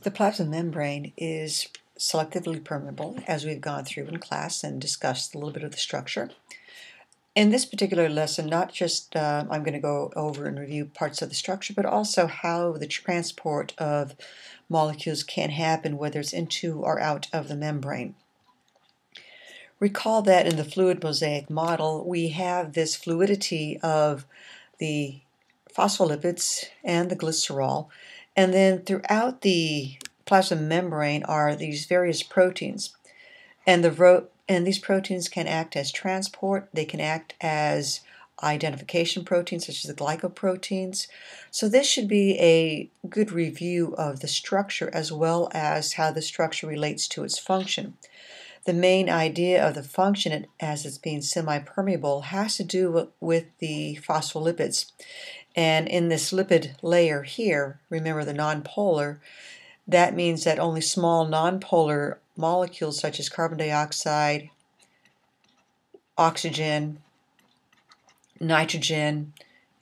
The plasma membrane is selectively permeable, as we've gone through in class and discussed a little bit of the structure. In this particular lesson, not just I'm going to go over and review parts of the structure, but also how the transport of molecules can happen, whether it's into or out of the membrane. Recall that in the fluid-mosaic model, we have this fluidity of the phospholipids and the glycerol, and then throughout the plasma membrane are these various proteins, and these proteins can act as transport. They can act as identification proteins, such as the glycoproteins. So this should be a good review of the structure as well as how the structure relates to its function. The main idea of the function as it's being semi-permeable has to do with the phospholipids. And in this lipid layer here, remember the nonpolar, that means that only small nonpolar molecules such as carbon dioxide, oxygen, nitrogen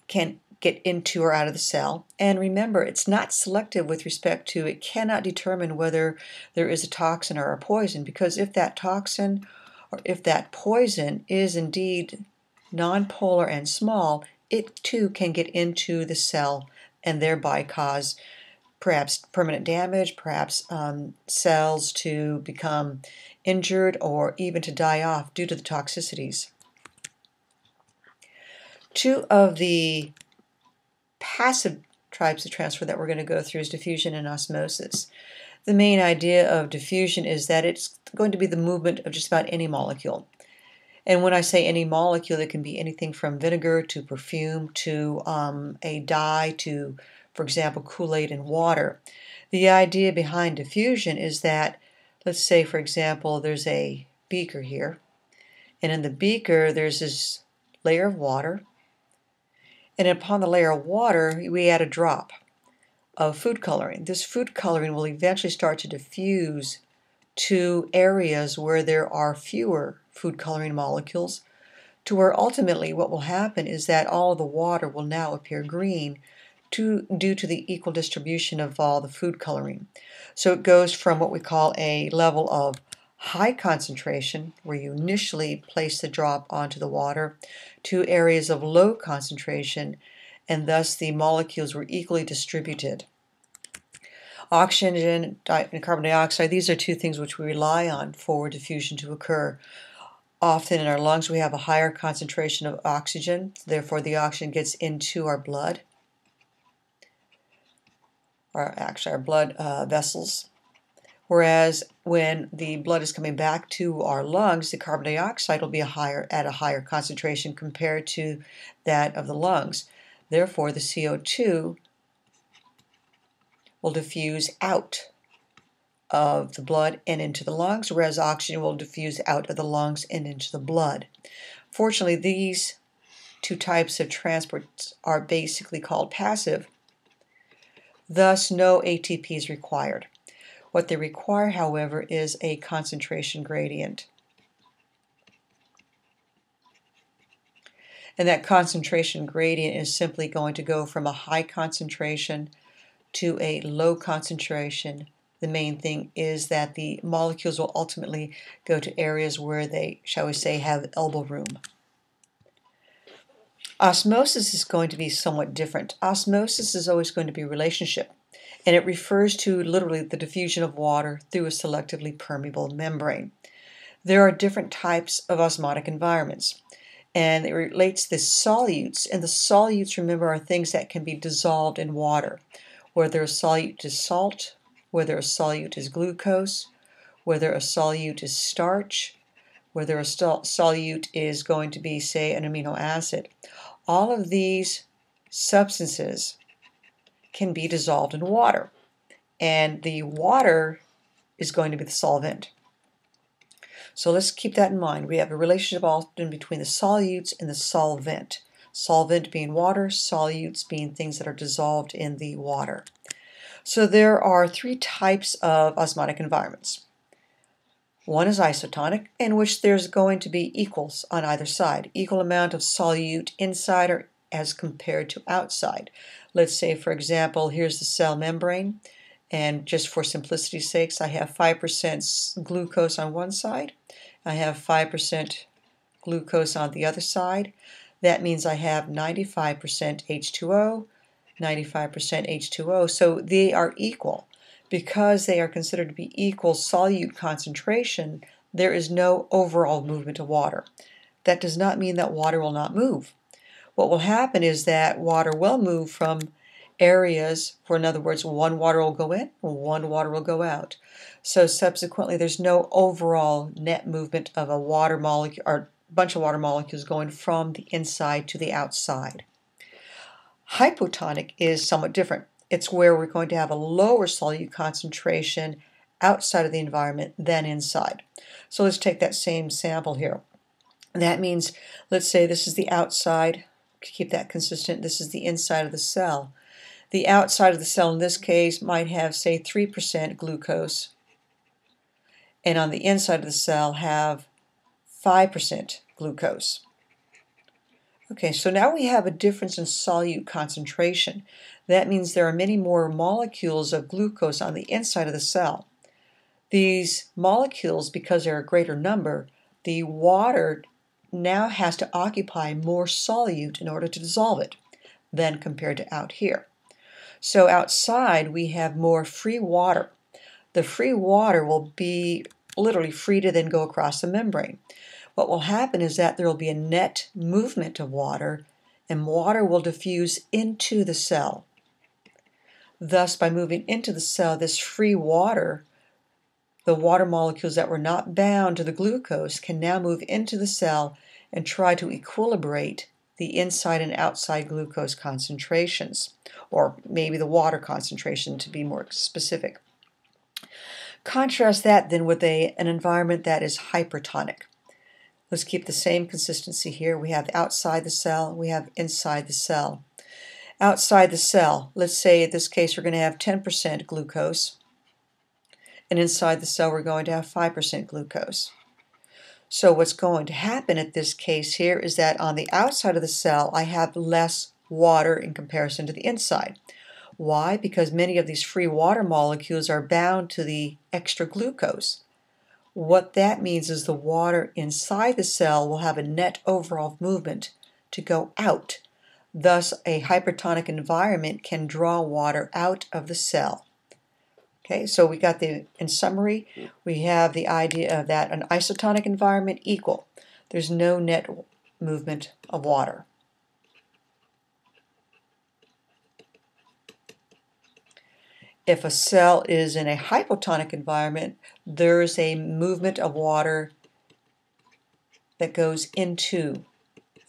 can get into or out of the cell. And remember, it's not selective with respect to, it cannot determine whether there is a toxin or a poison, because if that toxin or if that poison is indeed nonpolar and small, it too can get into the cell and thereby cause perhaps permanent damage, perhaps cells to become injured or even to die off due to the toxicities. Two of the passive types of transfer that we're going to go through is diffusion and osmosis. The main idea of diffusion is that it's going to be the movement of just about any molecule. And when I say any molecule, it can be anything from vinegar to perfume to a dye to, for example, Kool-Aid and water. The idea behind diffusion is that, let's say, for example, there's a beaker here, and in the beaker there's this layer of water, and upon the layer of water we add a drop of food coloring. This food coloring will eventually start to diffuse to areas where there are fewer food coloring molecules, to where ultimately what will happen is that all of the water will now appear green due to the equal distribution of all the food coloring. So it goes from what we call a level of high concentration, where you initially place the drop onto the water, to areas of low concentration, and thus the molecules were equally distributed. Oxygen and carbon dioxide, these are two things which we rely on for diffusion to occur. Often in our lungs we have a higher concentration of oxygen, therefore the oxygen gets into our blood, or actually our blood vessels. Whereas when the blood is coming back to our lungs, the carbon dioxide will be at a higher concentration compared to that of the lungs. Therefore, the CO2 will diffuse out of the blood and into the lungs, whereas oxygen will diffuse out of the lungs and into the blood. Fortunately, these two types of transport are basically called passive. Thus, no ATP is required. What they require, however, is a concentration gradient. And that concentration gradient is simply going to go from a high concentration to a low concentration. The main thing is that the molecules will ultimately go to areas where they, shall we say, have elbow room. Osmosis is going to be somewhat different. Osmosis is always going to be a relationship, and it refers to literally the diffusion of water through a selectively permeable membrane. There are different types of osmotic environments, and it relates to the solutes, and the solutes, remember, are things that can be dissolved in water, whether a solute is salt, whether a solute is glucose, whether a solute is starch, whether a solute is going to be, say, an amino acid. All of these substances can be dissolved in water, and the water is going to be the solvent. So let's keep that in mind. We have a relationship often between the solutes and the solvent. Solvent being water, solutes being things that are dissolved in the water. So there are three types of osmotic environments. One is isotonic, in which there's going to be equals on either side, equal amount of solute inside or as compared to outside. Let's say, for example, here's the cell membrane, And just for simplicity's sakes, I have 5% glucose on one side. I have 5% glucose on the other side. That means I have 95% H2O, 95% H2O. So they are equal. Because they are considered to be equal solute concentration, there is no overall movement of water. That does not mean that water will not move. What will happen is that water will move from areas where, in other words, one water will go in, one water will go out. So subsequently, there's no overall net movement of a water molecule or bunch of water molecules going from the inside to the outside. Hypotonic is somewhat different. It's where we're going to have a lower solute concentration outside of the environment than inside. So let's take that same sample here. That means, let's say this is the outside, keep that consistent, this is the inside of the cell. The outside of the cell in this case might have, say, 3% glucose, and on the inside of the cell have 5% glucose. Okay, so now we have a difference in solute concentration. That means there are many more molecules of glucose on the inside of the cell. These molecules, because they're a greater number, the water now has to occupy more solute in order to dissolve it than compared to out here. So outside we have more free water. The free water will be literally free to then go across the membrane. What will happen is that there will be a net movement of water, and water will diffuse into the cell. Thus, by moving into the cell, this free water, the water molecules that were not bound to the glucose, can now move into the cell and try to equilibrate the inside and outside glucose concentrations, or maybe the water concentration to be more specific. Contrast that then with an environment that is hypertonic. Let's keep the same consistency here. We have outside the cell, we have inside the cell. Outside the cell, let's say in this case we're going to have 10% glucose, and inside the cell we're going to have 5% glucose. So what's going to happen at this case here is that on the outside of the cell I have less water in comparison to the inside. Why? Because many of these free water molecules are bound to the extra glucose. What that means is the water inside the cell will have a net overall movement to go out. Thus, a hypertonic environment can draw water out of the cell. Okay, so we got in summary, we have the idea of that an isotonic environment equal. There's no net movement of water. If a cell is in a hypotonic environment, there's a movement of water that goes into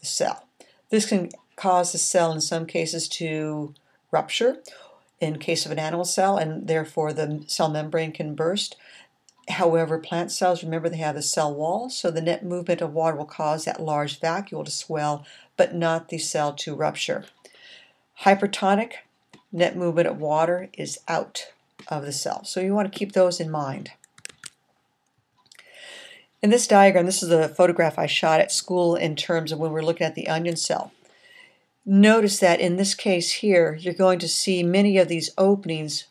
the cell. This can cause the cell in some cases to rupture in case of an animal cell, and therefore the cell membrane can burst. However, plant cells, remember, they have the cell wall, so the net movement of water will cause that large vacuole to swell, but not the cell to rupture. Hypertonic, net movement of water is out of the cell. So you want to keep those in mind. In this diagram, this is a photograph I shot at school in terms of when we're looking at the onion cell. Notice that in this case here, you're going to see many of these openings.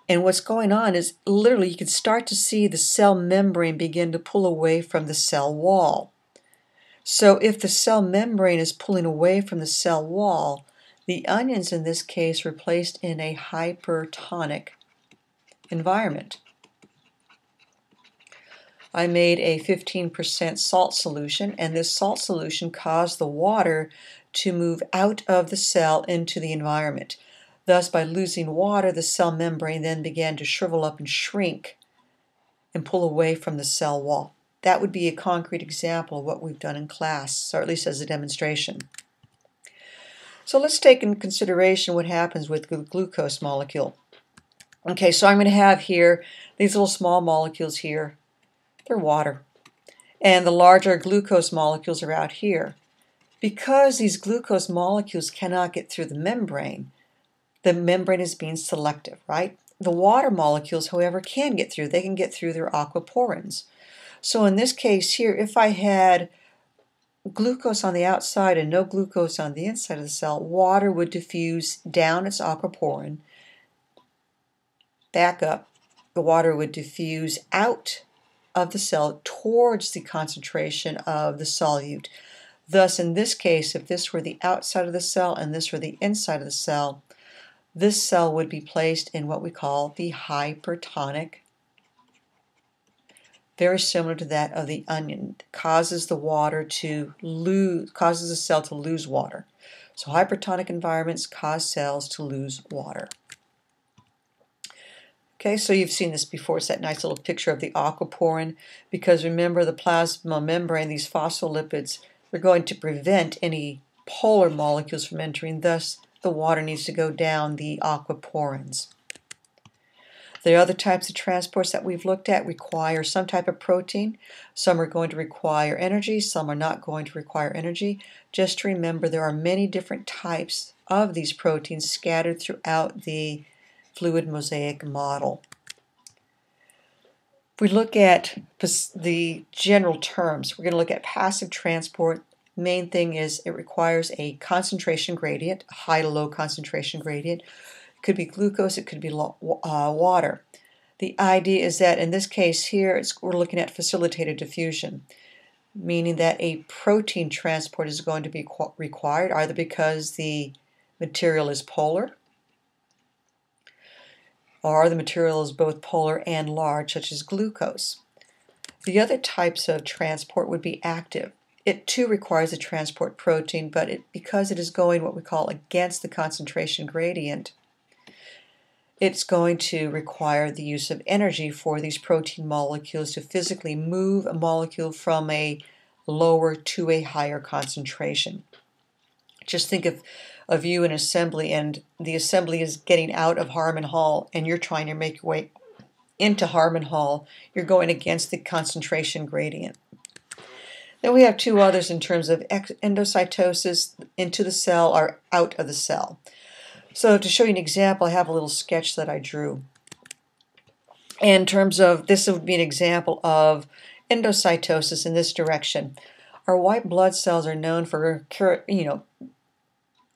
And what's going on is literally you can start to see the cell membrane begin to pull away from the cell wall. So if the cell membrane is pulling away from the cell wall, the onions in this case were placed in a hypertonic environment. I made a 15% salt solution, and this salt solution caused the water to move out of the cell into the environment. Thus, by losing water, the cell membrane then began to shrivel up and shrink and pull away from the cell wall. That would be a concrete example of what we've done in class, or at least as a demonstration. So let's take into consideration what happens with the glucose molecule. Okay, so I'm going to have here these little small molecules here. They're water. And the larger glucose molecules are out here. Because these glucose molecules cannot get through the membrane is being selective, right? The water molecules, however, can get through. They can get through their aquaporins. So in this case here, if I had glucose on the outside and no glucose on the inside of the cell, water would diffuse down its aquaporin back up, the water would diffuse out of the cell towards the concentration of the solute. Thus, in this case, if this were the outside of the cell and this were the inside of the cell, this cell would be placed in what we call the hypertonic, very similar to that of the onion. It causes the cell to lose water. So hypertonic environments cause cells to lose water. Okay, so you've seen this before. It's that nice little picture of the aquaporin, because remember the plasma membrane, these phospholipids, they're going to prevent any polar molecules from entering. Thus, the water needs to go down the aquaporins. The other types of transports that we've looked at require some type of protein. Some are going to require energy, some are not going to require energy. Just to remember, there are many different types of these proteins scattered throughout the fluid-mosaic model. If we look at the general terms, we're going to look at passive transport. Main thing is it requires a concentration gradient, a high to low concentration gradient. It could be glucose, it could be water. The idea is that in this case here, we're looking at facilitated diffusion, meaning that a protein transport is going to be required, either because the material is polar, or the material is both polar and large, such as glucose. The other types of transport would be active. It too requires a transport protein, but because it is going what we call against the concentration gradient, it's going to require the use of energy for these protein molecules to physically move a molecule from a lower to a higher concentration. Just think of you in assembly, and the assembly is getting out of Harmon Hall, and you're trying to make your way into Harmon Hall. You're going against the concentration gradient. Then we have two others in terms of endocytosis, into the cell or out of the cell. So to show you an example, I have a little sketch that I drew. In terms of, this would be an example of endocytosis in this direction. Our white blood cells are known for,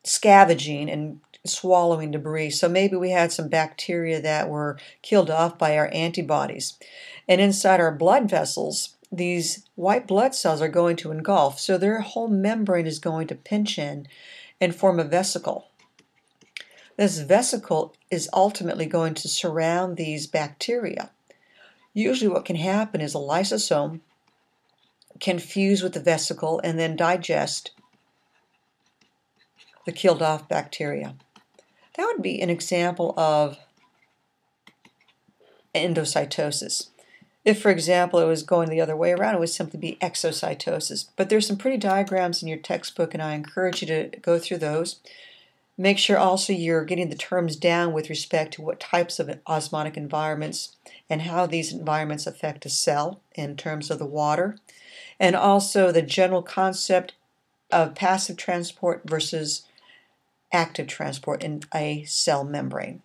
scavenging and swallowing debris. So maybe we had some bacteria that were killed off by our antibodies. And inside our blood vessels, these white blood cells are going to engulf. So their whole membrane is going to pinch in and form a vesicle. This vesicle is ultimately going to surround these bacteria. Usually what can happen is a lysosome can fuse with the vesicle and then digest the killed off bacteria. That would be an example of endocytosis. If, for example, it was going the other way around, it would simply be exocytosis. But there's some pretty diagrams in your textbook, and I encourage you to go through those. Make sure also you're getting the terms down with respect to what types of osmotic environments and how these environments affect a cell in terms of the water, and also the general concept of passive transport versus active transport in a cell membrane.